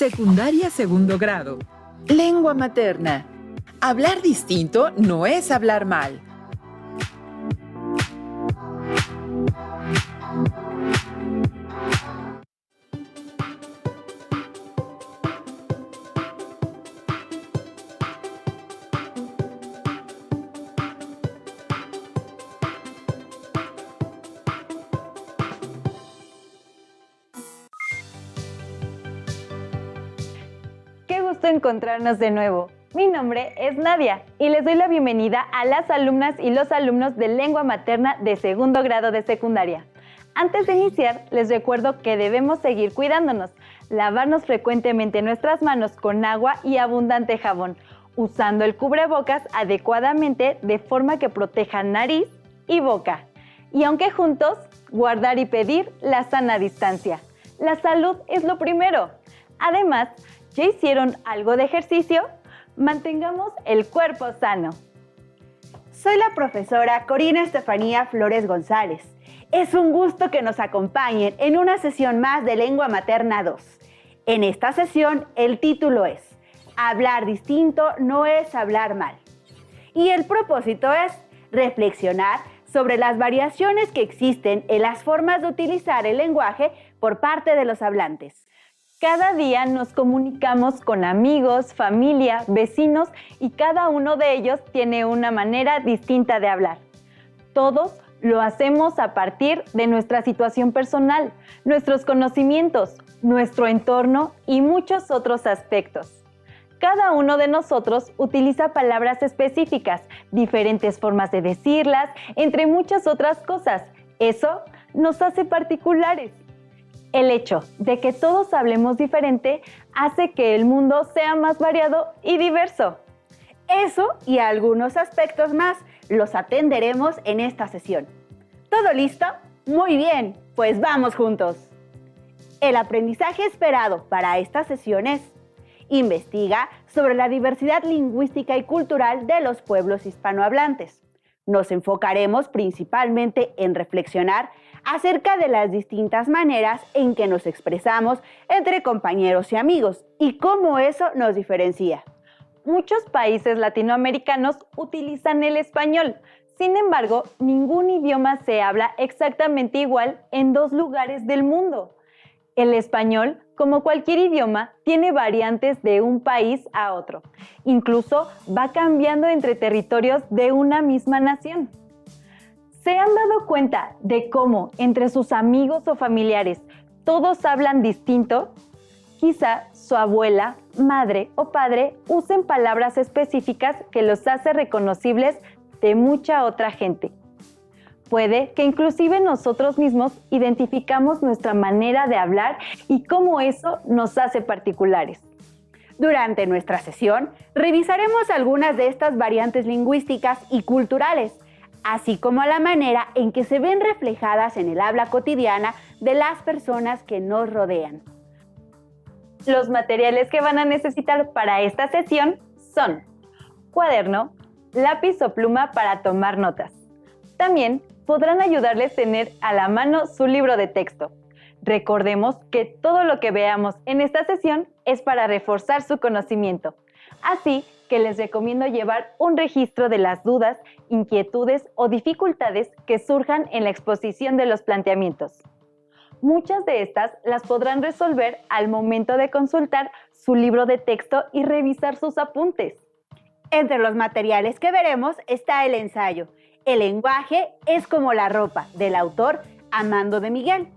Secundaria segundo grado. Lengua materna. Hablar distinto no es hablar mal. Qué gusto encontrarnos de nuevo. Mi nombre es Nadia y les doy la bienvenida a las alumnas y los alumnos de lengua materna de segundo grado de secundaria. Antes de iniciar, les recuerdo que debemos seguir cuidándonos, lavarnos frecuentemente nuestras manos con agua y abundante jabón, usando el cubrebocas adecuadamente de forma que proteja nariz y boca. Y aunque juntos, guardar y pedir la sana distancia. La salud es lo primero. Además, ¿ya hicieron algo de ejercicio? Mantengamos el cuerpo sano. Soy la profesora Corina Estefanía Flores González. Es un gusto que nos acompañen en una sesión más de Lengua Materna 2. En esta sesión, el título es Hablar distinto no es hablar mal. Y el propósito es reflexionar sobre las variaciones que existen en las formas de utilizar el lenguaje por parte de los hablantes. Cada día nos comunicamos con amigos, familia, vecinos y cada uno de ellos tiene una manera distinta de hablar. Todos lo hacemos a partir de nuestra situación personal, nuestros conocimientos, nuestro entorno y muchos otros aspectos. Cada uno de nosotros utiliza palabras específicas, diferentes formas de decirlas, entre muchas otras cosas. Eso nos hace particulares. El hecho de que todos hablemos diferente hace que el mundo sea más variado y diverso. Eso y algunos aspectos más los atenderemos en esta sesión. ¿Todo listo? Muy bien, pues vamos juntos. El aprendizaje esperado para esta sesión es: investiga sobre la diversidad lingüística y cultural de los pueblos hispanohablantes. Nos enfocaremos principalmente en reflexionar acerca de las distintas maneras en que nos expresamos entre compañeros y amigos y cómo eso nos diferencia. Muchos países latinoamericanos utilizan el español. Sin embargo, ningún idioma se habla exactamente igual en dos lugares del mundo. El español, como cualquier idioma, tiene variantes de un país a otro. Incluso va cambiando entre territorios de una misma nación. ¿Se han dado cuenta de cómo entre sus amigos o familiares todos hablan distinto? Quizá su abuela, madre o padre usen palabras específicas que los hace reconocibles de mucha otra gente. Puede que inclusive nosotros mismos identificamos nuestra manera de hablar y cómo eso nos hace particulares. Durante nuestra sesión, revisaremos algunas de estas variantes lingüísticas y culturales, así como la manera en que se ven reflejadas en el habla cotidiana de las personas que nos rodean. Los materiales que van a necesitar para esta sesión son cuaderno, lápiz o pluma para tomar notas. También podrán ayudarles a tener a la mano su libro de texto. Recordemos que todo lo que veamos en esta sesión es para reforzar su conocimiento. Así que les recomiendo llevar un registro de las dudas, inquietudes o dificultades que surjan en la exposición de los planteamientos. Muchas de estas las podrán resolver al momento de consultar su libro de texto y revisar sus apuntes. Entre los materiales que veremos está el ensayo El lenguaje es como la ropa, del autor Amando de Miguel.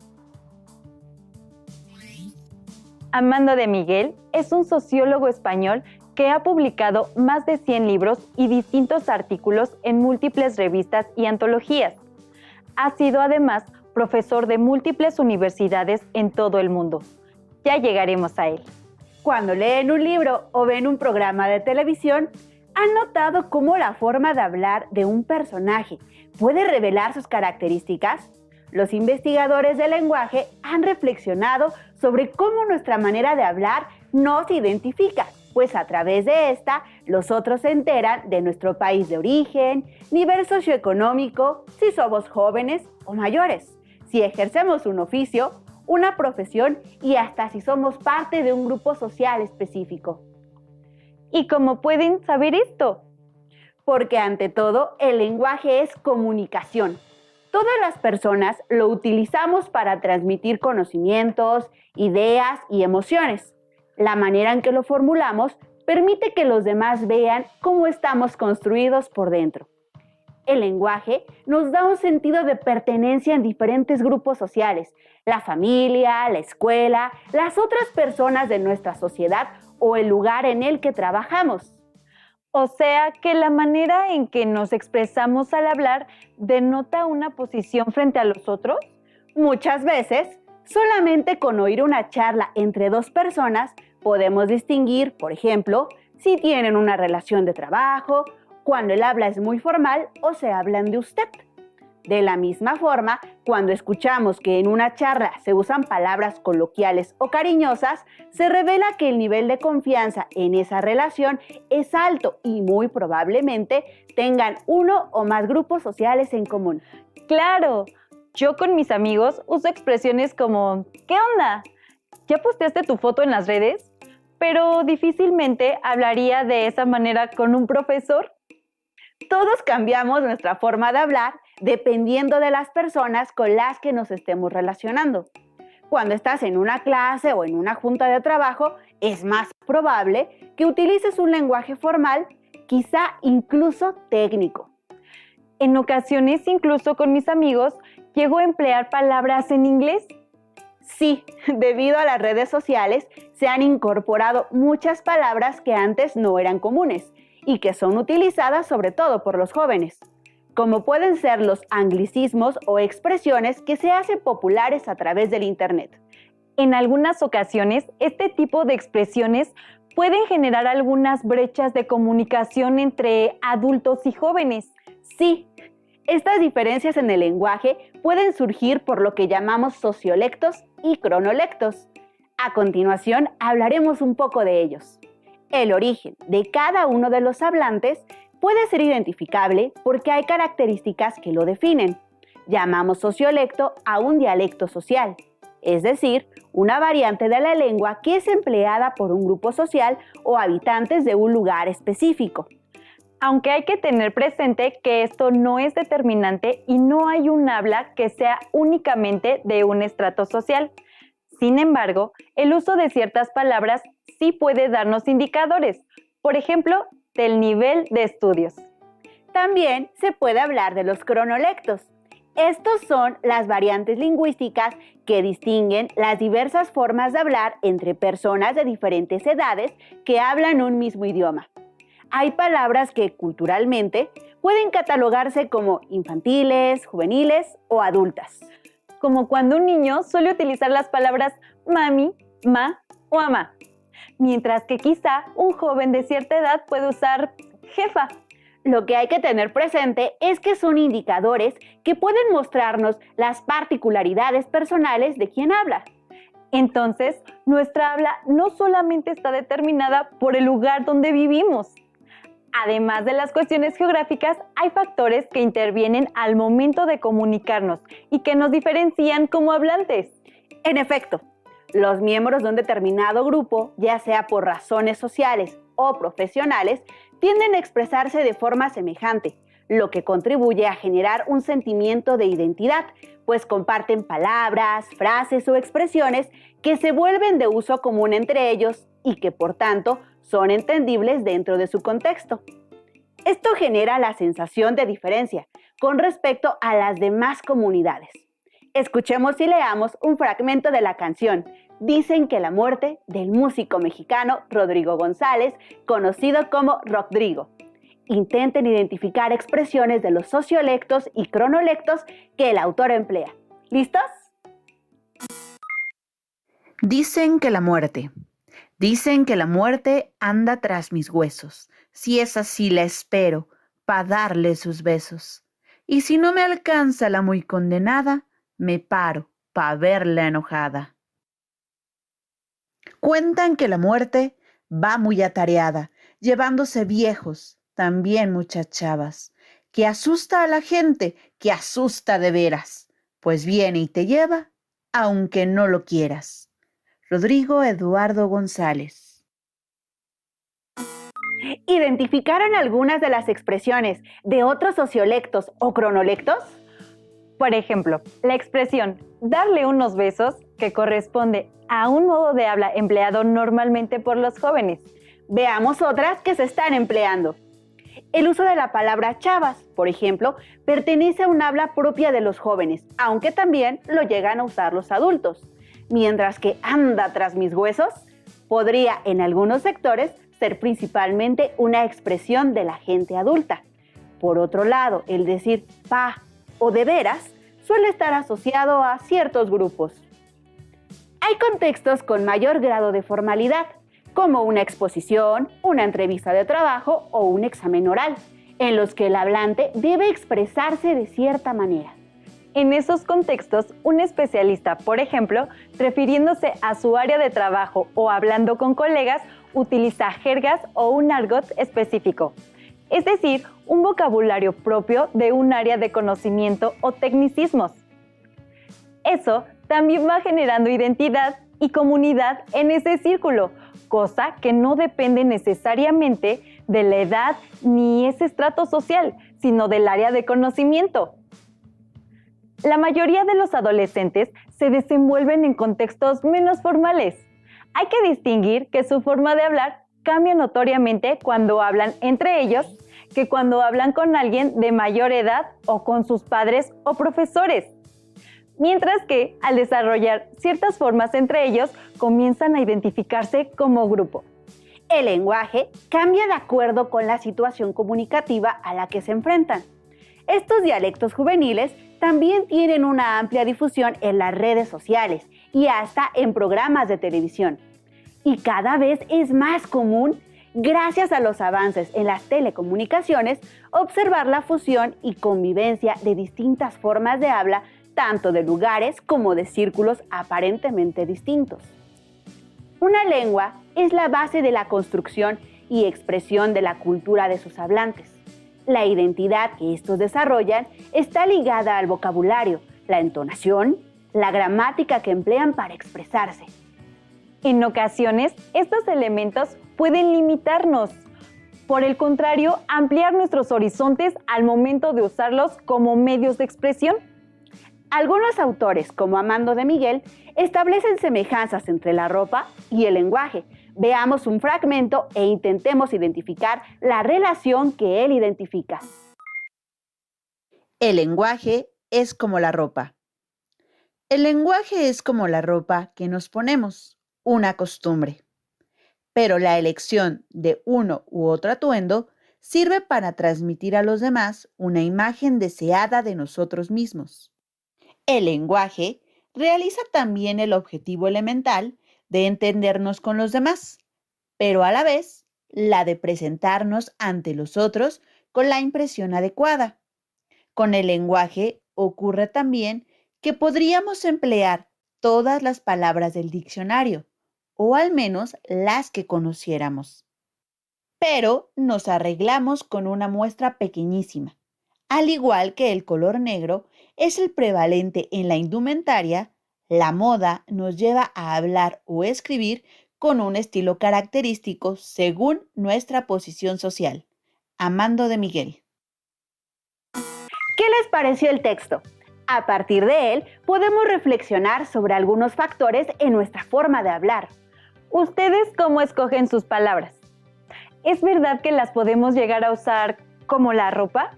Amando de Miguel es un sociólogo español que ha publicado más de 100 libros y distintos artículos en múltiples revistas y antologías. Ha sido además profesor de múltiples universidades en todo el mundo. Ya llegaremos a él. Cuando leen un libro o ven un programa de televisión, ¿han notado cómo la forma de hablar de un personaje puede revelar sus características? Los investigadores del lenguaje han reflexionado sobre cómo nuestra manera de hablar nos identifica, pues a través de esta, los otros se enteran de nuestro país de origen, nivel socioeconómico, si somos jóvenes o mayores, si ejercemos un oficio una profesión y hasta si somos parte de un grupo social específico. ¿Y cómo pueden saber esto? Porque ante todo, el lenguaje es comunicación. Todas las personas lo utilizamos para transmitir conocimientos, ideas y emociones. La manera en que lo formulamos permite que los demás vean cómo estamos construidos por dentro. El lenguaje nos da un sentido de pertenencia en diferentes grupos sociales, la familia, la escuela, las otras personas de nuestra sociedad o el lugar en el que trabajamos. O sea que la manera en que nos expresamos al hablar denota una posición frente a los otros. Muchas veces, solamente con oír una charla entre dos personas podemos distinguir, por ejemplo, si tienen una relación de trabajo, cuando el habla es muy formal o se hablan de usted. De la misma forma, cuando escuchamos que en una charla se usan palabras coloquiales o cariñosas, se revela que el nivel de confianza en esa relación es alto y muy probablemente tengan uno o más grupos sociales en común. ¡Claro! Yo con mis amigos uso expresiones como ¿qué onda? ¿Ya posteaste tu foto en las redes? Pero difícilmente hablaría de esa manera con un profesor. Todos cambiamos nuestra forma de hablar dependiendo de las personas con las que nos estemos relacionando. Cuando estás en una clase o en una junta de trabajo, es más probable que utilices un lenguaje formal, quizá incluso técnico. En ocasiones, incluso con mis amigos, llego a emplear palabras en inglés. Sí, debido a las redes sociales, se han incorporado muchas palabras que antes no eran comunes y que son utilizadas sobre todo por los jóvenes, como pueden ser los anglicismos o expresiones que se hacen populares a través del Internet. En algunas ocasiones, este tipo de expresiones pueden generar algunas brechas de comunicación entre adultos y jóvenes. Sí, estas diferencias en el lenguaje pueden surgir por lo que llamamos sociolectos y cronolectos. A continuación, hablaremos un poco de ellos. El origen de cada uno de los hablantes puede ser identificable porque hay características que lo definen. Llamamos sociolecto a un dialecto social, es decir, una variante de la lengua que es empleada por un grupo social o habitantes de un lugar específico. Aunque hay que tener presente que esto no es determinante y no hay un habla que sea únicamente de un estrato social. Sin embargo, el uso de ciertas palabras sí puede darnos indicadores, por ejemplo, del nivel de estudios. También se puede hablar de los cronolectos. Estos son las variantes lingüísticas que distinguen las diversas formas de hablar entre personas de diferentes edades que hablan un mismo idioma. Hay palabras que culturalmente pueden catalogarse como infantiles, juveniles o adultas. Como cuando un niño suele utilizar las palabras mami, ma o ama, mientras que quizá un joven de cierta edad puede usar jefa. Lo que hay que tener presente es que son indicadores que pueden mostrarnos las particularidades personales de quien habla. Entonces, nuestra habla no solamente está determinada por el lugar donde vivimos. Además de las cuestiones geográficas, hay factores que intervienen al momento de comunicarnos y que nos diferencian como hablantes. En efecto, los miembros de un determinado grupo, ya sea por razones sociales o profesionales, tienden a expresarse de forma semejante, lo que contribuye a generar un sentimiento de identidad, pues comparten palabras, frases o expresiones que se vuelven de uso común entre ellos y que, por tanto, son entendibles dentro de su contexto. Esto genera la sensación de diferencia con respecto a las demás comunidades. Escuchemos y leamos un fragmento de la canción Dicen que la muerte del músico mexicano Rodrigo González, conocido como Rodrigo. Intenten identificar expresiones de los sociolectos y cronolectos que el autor emplea. ¿Listos? Dicen que la muerte anda tras mis huesos. Si es así la espero, pa' darle sus besos. Y si no me alcanza la muy condenada, me paro pa' verla enojada. Cuentan que la muerte va muy atareada, llevándose viejos, también muchas chavas, que asusta a la gente, que asusta de veras, pues viene y te lleva aunque no lo quieras. Rodrigo Eduardo González. ¿Identificaron algunas de las expresiones de otros sociolectos o cronolectos? Por ejemplo, la expresión darle unos besos, que corresponde a un modo de habla empleado normalmente por los jóvenes. Veamos otras que se están empleando. El uso de la palabra chavas, por ejemplo, pertenece a un habla propia de los jóvenes, aunque también lo llegan a usar los adultos. Mientras que anda tras mis huesos podría en algunos sectores ser principalmente una expresión de la gente adulta. Por otro lado, el decir pa o de veras suele estar asociado a ciertos grupos. Hay contextos con mayor grado de formalidad, como una exposición, una entrevista de trabajo o un examen oral, en los que el hablante debe expresarse de cierta manera. En esos contextos, un especialista, por ejemplo, refiriéndose a su área de trabajo o hablando con colegas, utiliza jergas o un argot específico, es decir, un vocabulario propio de un área de conocimiento o tecnicismos. Eso también va generando identidad y comunidad en ese círculo, cosa que no depende necesariamente de la edad ni ese estrato social, sino del área de conocimiento. La mayoría de los adolescentes se desenvuelven en contextos menos formales. Hay que distinguir que su forma de hablar cambia notoriamente cuando hablan entre ellos que cuando hablan con alguien de mayor edad o con sus padres o profesores. Mientras que, al desarrollar ciertas formas entre ellos, comienzan a identificarse como grupo. El lenguaje cambia de acuerdo con la situación comunicativa a la que se enfrentan. Estos dialectos juveniles también tienen una amplia difusión en las redes sociales y hasta en programas de televisión. Y cada vez es más común, gracias a los avances en las telecomunicaciones, observar la fusión y convivencia de distintas formas de habla, tanto de lugares como de círculos aparentemente distintos. Una lengua es la base de la construcción y expresión de la cultura de sus hablantes. La identidad que estos desarrollan está ligada al vocabulario, la entonación, la gramática que emplean para expresarse. En ocasiones, estos elementos pueden limitarnos. Por el contrario, ampliar nuestros horizontes al momento de usarlos como medios de expresión. Algunos autores, como Amando de Miguel, establecen semejanzas entre la ropa y el lenguaje. Veamos un fragmento e intentemos identificar la relación que él identifica. El lenguaje es como la ropa. El lenguaje es como la ropa que nos ponemos, una costumbre. Pero la elección de uno u otro atuendo sirve para transmitir a los demás una imagen deseada de nosotros mismos. El lenguaje realiza también el objetivo elemental de entendernos con los demás, pero a la vez la de presentarnos ante los otros con la impresión adecuada. Con el lenguaje ocurre también que podríamos emplear todas las palabras del diccionario, o al menos las que conociéramos. Pero nos arreglamos con una muestra pequeñísima. Al igual que el color negro es el prevalente en la indumentaria, la moda nos lleva a hablar o escribir con un estilo característico según nuestra posición social. Amando de Miguel. ¿Qué les pareció el texto? A partir de él, podemos reflexionar sobre algunos factores en nuestra forma de hablar. ¿Ustedes cómo escogen sus palabras? ¿Es verdad que las podemos llegar a usar como la ropa?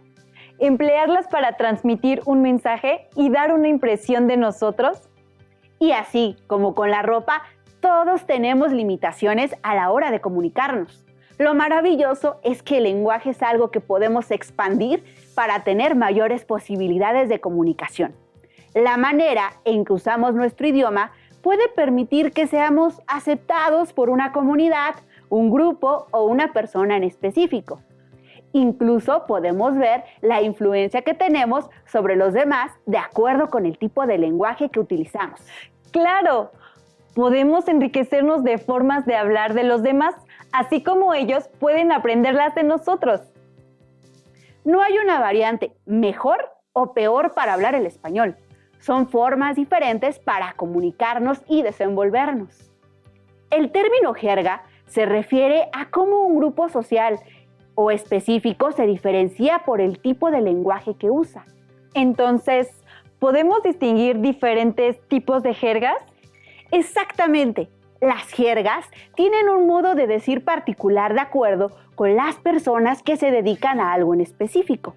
¿Emplearlas para transmitir un mensaje y dar una impresión de nosotros? Y así como con la ropa, todos tenemos limitaciones a la hora de comunicarnos. Lo maravilloso es que el lenguaje es algo que podemos expandir para tener mayores posibilidades de comunicación. La manera en que usamos nuestro idioma puede permitir que seamos aceptados por una comunidad, un grupo o una persona en específico. Incluso podemos ver la influencia que tenemos sobre los demás de acuerdo con el tipo de lenguaje que utilizamos. ¡Claro! Podemos enriquecernos de formas de hablar de los demás, así como ellos pueden aprenderlas de nosotros. No hay una variante mejor o peor para hablar el español. Son formas diferentes para comunicarnos y desenvolvernos. El término jerga se refiere a cómo un grupo social o específico se diferencia por el tipo de lenguaje que usa. Entonces, ¿podemos distinguir diferentes tipos de jergas? Exactamente. Las jergas tienen un modo de decir particular de acuerdo con las personas que se dedican a algo en específico.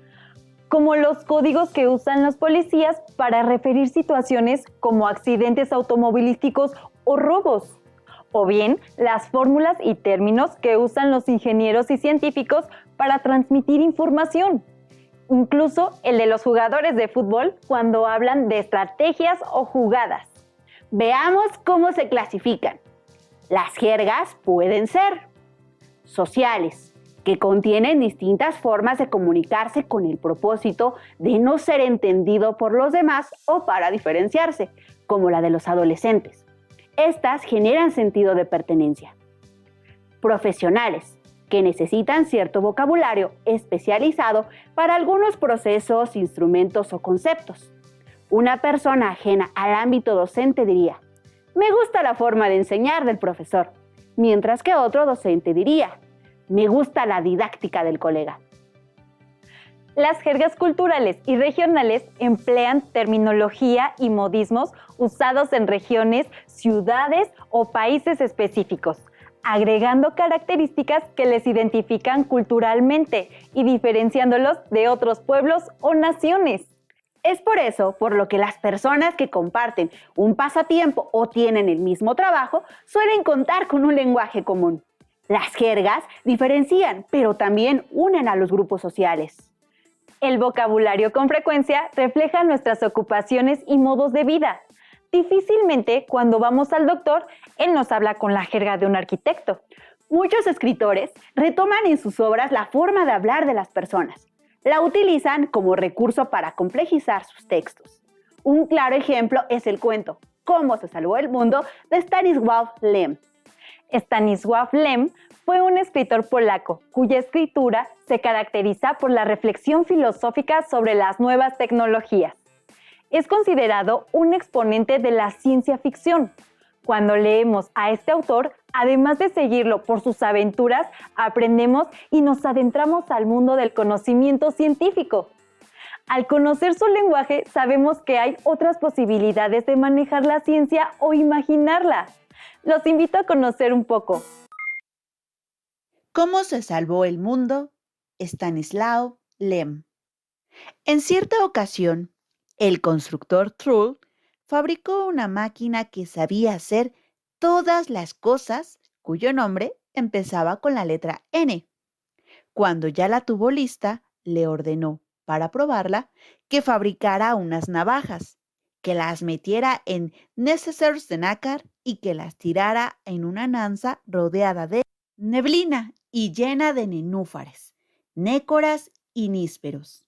Como los códigos que usan los policías para referir situaciones como accidentes automovilísticos o robos. O bien, las fórmulas y términos que usan los ingenieros y científicos para transmitir información. Incluso el de los jugadores de fútbol cuando hablan de estrategias o jugadas. Veamos cómo se clasifican. Las jergas pueden ser sociales, que contienen distintas formas de comunicarse con el propósito de no ser entendido por los demás o para diferenciarse, como la de los adolescentes. Estas generan sentido de pertenencia. Profesionales, que necesitan cierto vocabulario especializado para algunos procesos, instrumentos o conceptos. Una persona ajena al ámbito docente diría: me gusta la forma de enseñar del profesor, mientras que otro docente diría: me gusta la didáctica del colega. Las jergas culturales y regionales emplean terminología y modismos usados en regiones, ciudades o países específicos, agregando características que les identifican culturalmente y diferenciándolos de otros pueblos o naciones. Es por eso por lo que las personas que comparten un pasatiempo o tienen el mismo trabajo suelen contar con un lenguaje común. Las jergas diferencian, pero también unen a los grupos sociales. El vocabulario con frecuencia refleja nuestras ocupaciones y modos de vida. Difícilmente, cuando vamos al doctor, él nos habla con la jerga de un arquitecto. Muchos escritores retoman en sus obras la forma de hablar de las personas. La utilizan como recurso para complejizar sus textos. Un claro ejemplo es el cuento ¿Cómo se salvó el mundo? De Stanisław Lem. Stanisław Lem fue un escritor polaco cuya escritura se caracteriza por la reflexión filosófica sobre las nuevas tecnologías. Es considerado un exponente de la ciencia ficción. Cuando leemos a este autor, además de seguirlo por sus aventuras, aprendemos y nos adentramos al mundo del conocimiento científico. Al conocer su lenguaje, sabemos que hay otras posibilidades de manejar la ciencia o imaginarla. Los invito a conocer un poco. ¿Cómo se salvó el mundo? Stanisław Lem. En cierta ocasión, el constructor Trull fabricó una máquina que sabía hacer todas las cosas cuyo nombre empezaba con la letra N. Cuando ya la tuvo lista, le ordenó, para probarla, que fabricara unas navajas, que las metiera en nécessares de nácar y que las tirara en una nanza rodeada de neblina y llena de nenúfares, nécoras y nísperos.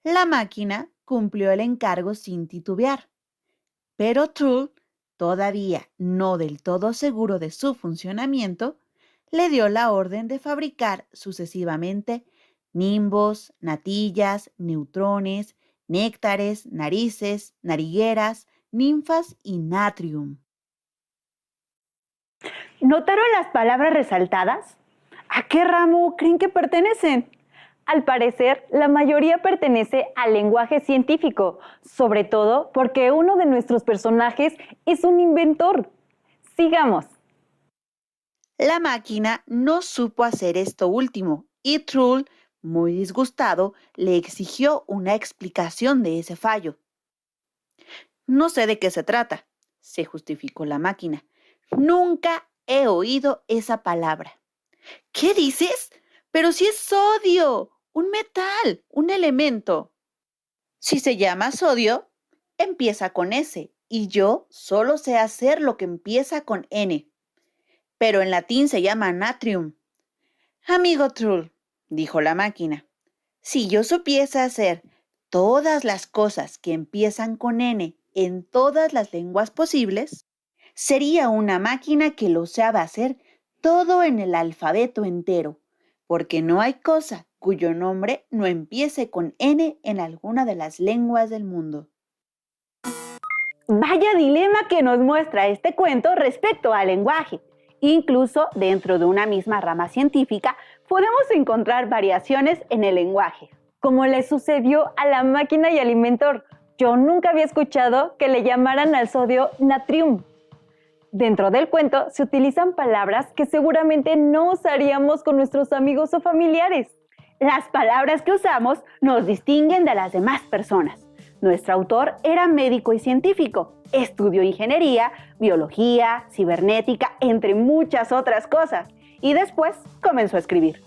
La máquina cumplió el encargo sin titubear, pero Trull, todavía no del todo seguro de su funcionamiento, le dio la orden de fabricar sucesivamente nimbos, natillas, neutrones, néctares, narices, narigueras, ninfas y natrium. ¿Notaron las palabras resaltadas? ¿A qué ramo creen que pertenecen? Al parecer, la mayoría pertenece al lenguaje científico, sobre todo porque uno de nuestros personajes es un inventor. Sigamos. La máquina no supo hacer esto último y Trull, muy disgustado, le exigió una explicación de ese fallo. No sé de qué se trata, se justificó la máquina. Nunca he oído esa palabra. ¿Qué dices? Pero si es sodio, un metal, un elemento. Si se llama sodio, empieza con S y yo solo sé hacer lo que empieza con N. Pero en latín se llama natrium. Amigo Trull, dijo la máquina, si yo supiese hacer todas las cosas que empiezan con N en todas las lenguas posibles, sería una máquina que lo sabe hacer todo en el alfabeto entero, porque no hay cosa cuyo nombre no empiece con N en alguna de las lenguas del mundo. Vaya dilema que nos muestra este cuento respecto al lenguaje. Incluso dentro de una misma rama científica podemos encontrar variaciones en el lenguaje. Como le sucedió a la máquina y al inventor, yo nunca había escuchado que le llamaran al sodio natrium. Dentro del cuento se utilizan palabras que seguramente no usaríamos con nuestros amigos o familiares. Las palabras que usamos nos distinguen de las demás personas. Nuestro autor era médico y científico, estudió ingeniería, biología, cibernética, entre muchas otras cosas, y después comenzó a escribir.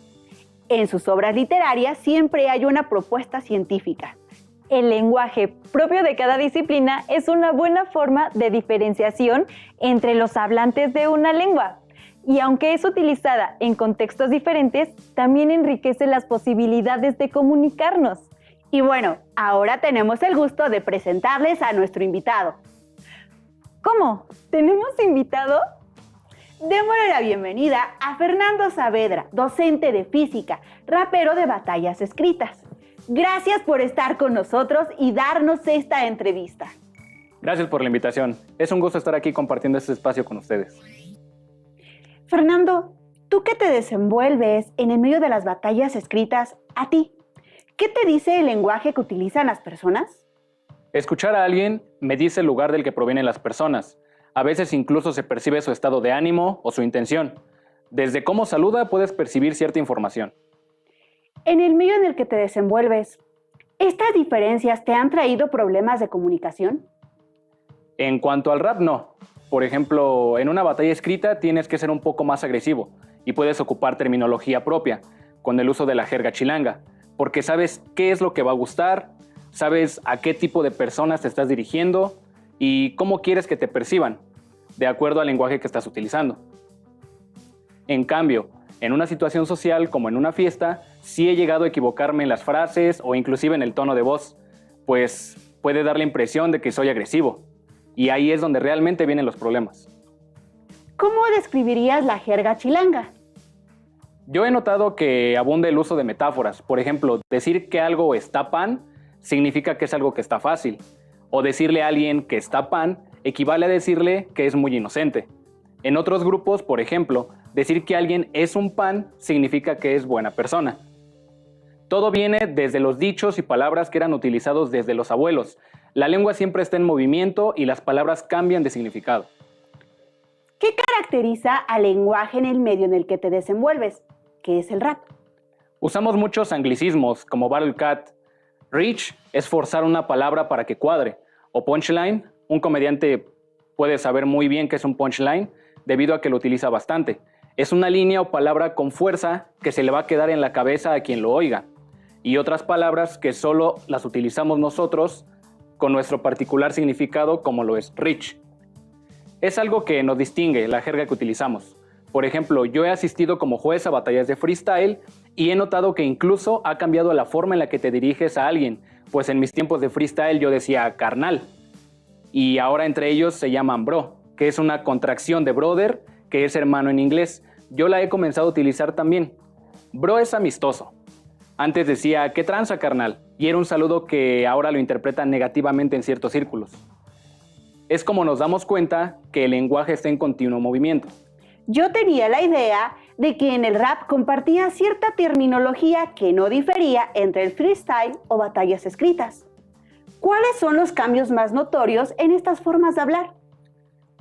En sus obras literarias siempre hay una propuesta científica. El lenguaje propio de cada disciplina es una buena forma de diferenciación entre los hablantes de una lengua. Y aunque es utilizada en contextos diferentes, también enriquece las posibilidades de comunicarnos. Y bueno, ahora tenemos el gusto de presentarles a nuestro invitado. ¿Cómo? ¿Tenemos invitado? Démosle la bienvenida a Fernando Saavedra, docente de física, rapero de batallas escritas. Gracias por estar con nosotros y darnos esta entrevista. Gracias por la invitación. Es un gusto estar aquí compartiendo este espacio con ustedes. Fernando, tú que te desenvuelves en el medio de las batallas escritas, a ti, ¿qué te dice el lenguaje que utilizan las personas? Escuchar a alguien me dice el lugar del que provienen las personas. A veces incluso se percibe su estado de ánimo o su intención. Desde cómo saluda puedes percibir cierta información. En el medio en el que te desenvuelves, ¿estas diferencias te han traído problemas de comunicación? En cuanto al rap, no. Por ejemplo, en una batalla escrita tienes que ser un poco más agresivo y puedes ocupar terminología propia, con el uso de la jerga chilanga, porque sabes qué es lo que va a gustar, sabes a qué tipo de personas te estás dirigiendo y cómo quieres que te perciban, de acuerdo al lenguaje que estás utilizando. En cambio, en una situación social como en una fiesta, sí he llegado a equivocarme en las frases o inclusive en el tono de voz, pues puede dar la impresión de que soy agresivo, y ahí es donde realmente vienen los problemas. ¿Cómo describirías la jerga chilanga? Yo he notado que abunda el uso de metáforas. Por ejemplo, decir que algo está pan significa que es algo que está fácil. O decirle a alguien que está pan equivale a decirle que es muy inocente. En otros grupos, por ejemplo, decir que alguien es un pan significa que es buena persona. Todo viene desde los dichos y palabras que eran utilizados desde los abuelos. La lengua siempre está en movimiento y las palabras cambian de significado. ¿Qué caracteriza al lenguaje en el medio en el que te desenvuelves? ¿Qué es el rap? Usamos muchos anglicismos como battle cat. Reach es forzar una palabra para que cuadre. O punchline, un comediante puede saber muy bien qué es un punchline debido a que lo utiliza bastante. Es una línea o palabra con fuerza que se le va a quedar en la cabeza a quien lo oiga. Y otras palabras que solo las utilizamos nosotros con nuestro particular significado, como lo es reach. Es algo que nos distingue, la jerga que utilizamos. Por ejemplo, yo he asistido como juez a batallas de freestyle y he notado que incluso ha cambiado la forma en la que te diriges a alguien, pues en mis tiempos de freestyle yo decía carnal, y ahora entre ellos se llaman bro, que es una contracción de brother, que es hermano en inglés. Yo la he comenzado a utilizar también. Bro es amistoso. Antes decía, ¿qué tranza, carnal? Y era un saludo que ahora lo interpretan negativamente en ciertos círculos. Es como nos damos cuenta que el lenguaje está en continuo movimiento. Yo tenía la idea de que en el rap compartía cierta terminología que no difería entre el freestyle o batallas escritas. ¿Cuáles son los cambios más notorios en estas formas de hablar?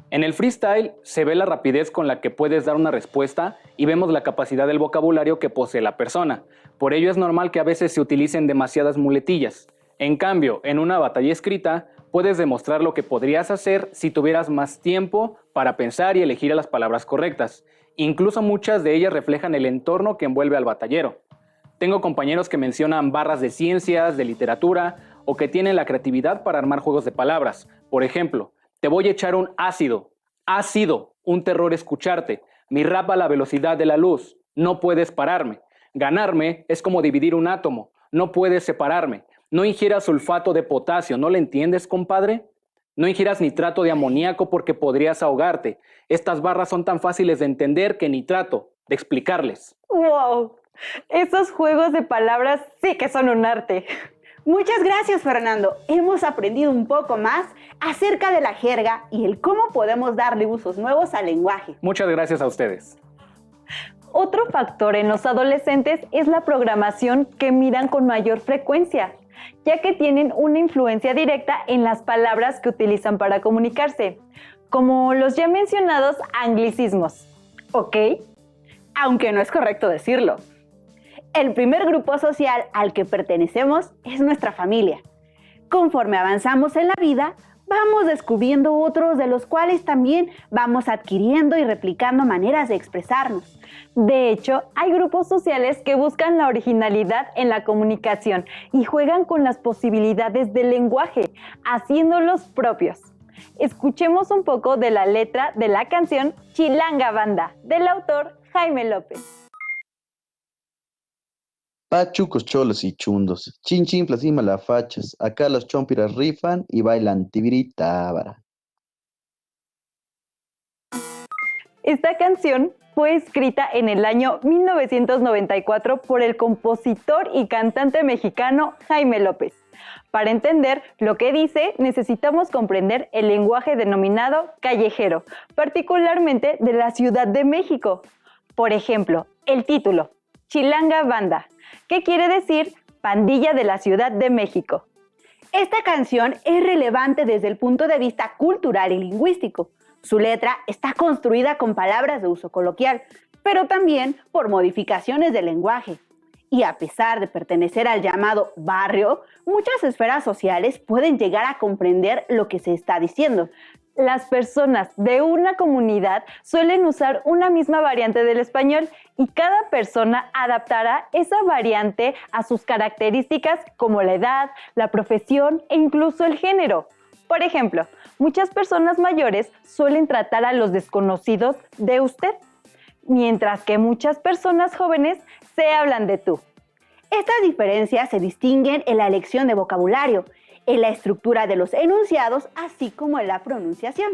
En el freestyle se ve la rapidez con la que puedes dar una respuesta y vemos la capacidad del vocabulario que posee la persona. Por ello es normal que a veces se utilicen demasiadas muletillas. En cambio, en una batalla escrita, puedes demostrar lo que podrías hacer si tuvieras más tiempo para pensar y elegir las palabras correctas. Incluso muchas de ellas reflejan el entorno que envuelve al batallero. Tengo compañeros que mencionan barras de ciencias, de literatura, o que tienen la creatividad para armar juegos de palabras. Por ejemplo, te voy a echar un ácido. Ha sido un terror escucharte. Mi rap a la velocidad de la luz. No puedes pararme. Ganarme es como dividir un átomo. No puedes separarme. No ingieras sulfato de potasio. ¿No le entiendes, compadre? No ingieras nitrato de amoníaco porque podrías ahogarte. Estas barras son tan fáciles de entender que ni trato de explicarles. ¡Wow! Esos juegos de palabras sí que son un arte. Muchas gracias, Fernando. Hemos aprendido un poco más acerca de la jerga y el cómo podemos darle usos nuevos al lenguaje. Muchas gracias a ustedes. Otro factor en los adolescentes es la programación que miran con mayor frecuencia, ya que tienen una influencia directa en las palabras que utilizan para comunicarse, como los ya mencionados anglicismos. ¿Ok? Aunque no es correcto decirlo. El primer grupo social al que pertenecemos es nuestra familia. Conforme avanzamos en la vida, vamos descubriendo otros de los cuales también vamos adquiriendo y replicando maneras de expresarnos. De hecho, hay grupos sociales que buscan la originalidad en la comunicación y juegan con las posibilidades del lenguaje, haciéndolos propios. Escuchemos un poco de la letra de la canción Chilanga Banda, del autor Jaime López. Pachucos, cholos y chundos, chinchimplas y malafachas, acá los chompiras rifan y bailan tibiritábara. Esta canción fue escrita en el año 1994 por el compositor y cantante mexicano Jaime López. Para entender lo que dice, necesitamos comprender el lenguaje denominado callejero, particularmente de la Ciudad de México. Por ejemplo, el título, Chilanga Banda, que quiere decir pandilla de la Ciudad de México. Esta canción es relevante desde el punto de vista cultural y lingüístico. Su letra está construida con palabras de uso coloquial, pero también por modificaciones del lenguaje. Y a pesar de pertenecer al llamado barrio, muchas esferas sociales pueden llegar a comprender lo que se está diciendo. Las personas de una comunidad suelen usar una misma variante del español y cada persona adaptará esa variante a sus características como la edad, la profesión e incluso el género. Por ejemplo, muchas personas mayores suelen tratar a los desconocidos de usted, mientras que muchas personas jóvenes se hablan de tú. Estas diferencias se distinguen en la elección de vocabulario, en la estructura de los enunciados, así como en la pronunciación.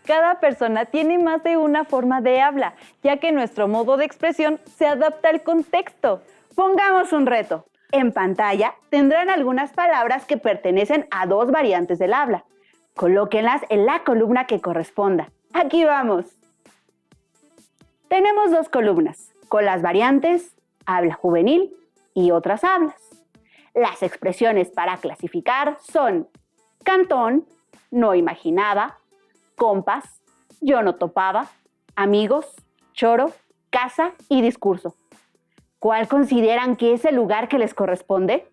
Cada persona tiene más de una forma de habla, ya que nuestro modo de expresión se adapta al contexto. Pongamos un reto. En pantalla tendrán algunas palabras que pertenecen a dos variantes del habla. Colóquenlas en la columna que corresponda. Aquí vamos. Tenemos dos columnas, con las variantes habla juvenil y otras hablas. Las expresiones para clasificar son cantón, no imaginaba, compas, yo no topaba, amigos, choro, casa y discurso. ¿Cuál consideran que es el lugar que les corresponde?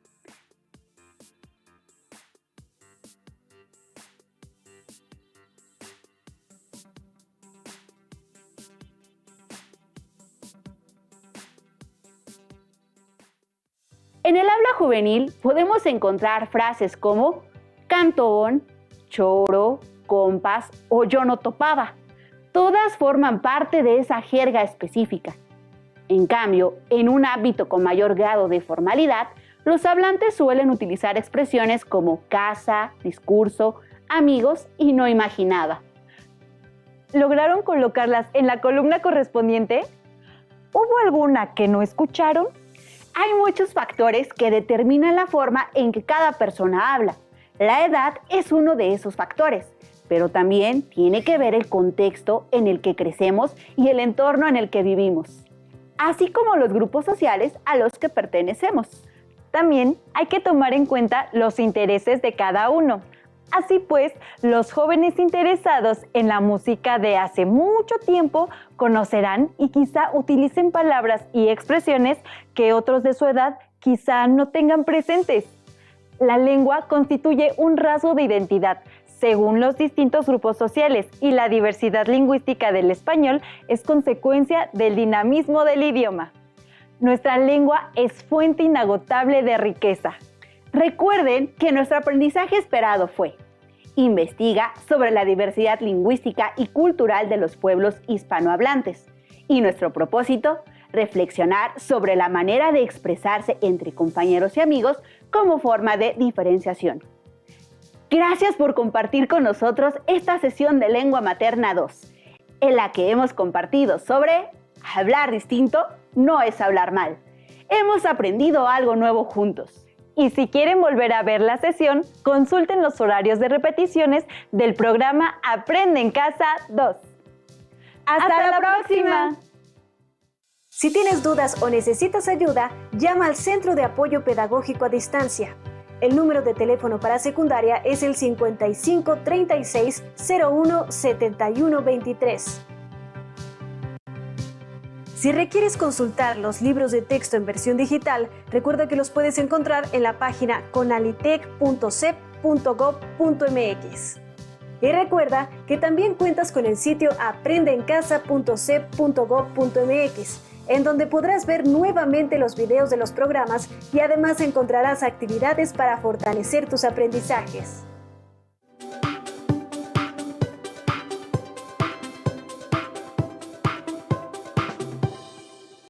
En el habla juvenil podemos encontrar frases como cantón, choro, compas o yo no topaba. Todas forman parte de esa jerga específica. En cambio, en un ámbito con mayor grado de formalidad, los hablantes suelen utilizar expresiones como casa, discurso, amigos y no imaginaba. ¿Lograron colocarlas en la columna correspondiente? ¿Hubo alguna que no escucharon? Hay muchos factores que determinan la forma en que cada persona habla. La edad es uno de esos factores, pero también tiene que ver el contexto en el que crecemos y el entorno en el que vivimos, así como los grupos sociales a los que pertenecemos. También hay que tomar en cuenta los intereses de cada uno. Así pues, los jóvenes interesados en la música de hace mucho tiempo conocerán y quizá utilicen palabras y expresiones que otros de su edad quizá no tengan presentes. La lengua constituye un rasgo de identidad según los distintos grupos sociales y la diversidad lingüística del español es consecuencia del dinamismo del idioma. Nuestra lengua es fuente inagotable de riqueza. Recuerden que nuestro aprendizaje esperado fue: investiga sobre la diversidad lingüística y cultural de los pueblos hispanohablantes. Y nuestro propósito, reflexionar sobre la manera de expresarse entre compañeros y amigos como forma de diferenciación. Gracias por compartir con nosotros esta sesión de Lengua Materna 2, en la que hemos compartido sobre hablar distinto no es hablar mal. Hemos aprendido algo nuevo juntos. Y si quieren volver a ver la sesión, consulten los horarios de repeticiones del programa Aprende en Casa 2. ¡Hasta la próxima! Si tienes dudas o necesitas ayuda, llama al Centro de Apoyo Pedagógico a Distancia. El número de teléfono para secundaria es el 55 36 01 71 23. Si requieres consultar los libros de texto en versión digital, recuerda que los puedes encontrar en la página conalitec.cep.gov.mx. Y recuerda que también cuentas con el sitio aprendeencasa.cep.gov.mx, en donde podrás ver nuevamente los videos de los programas y además encontrarás actividades para fortalecer tus aprendizajes.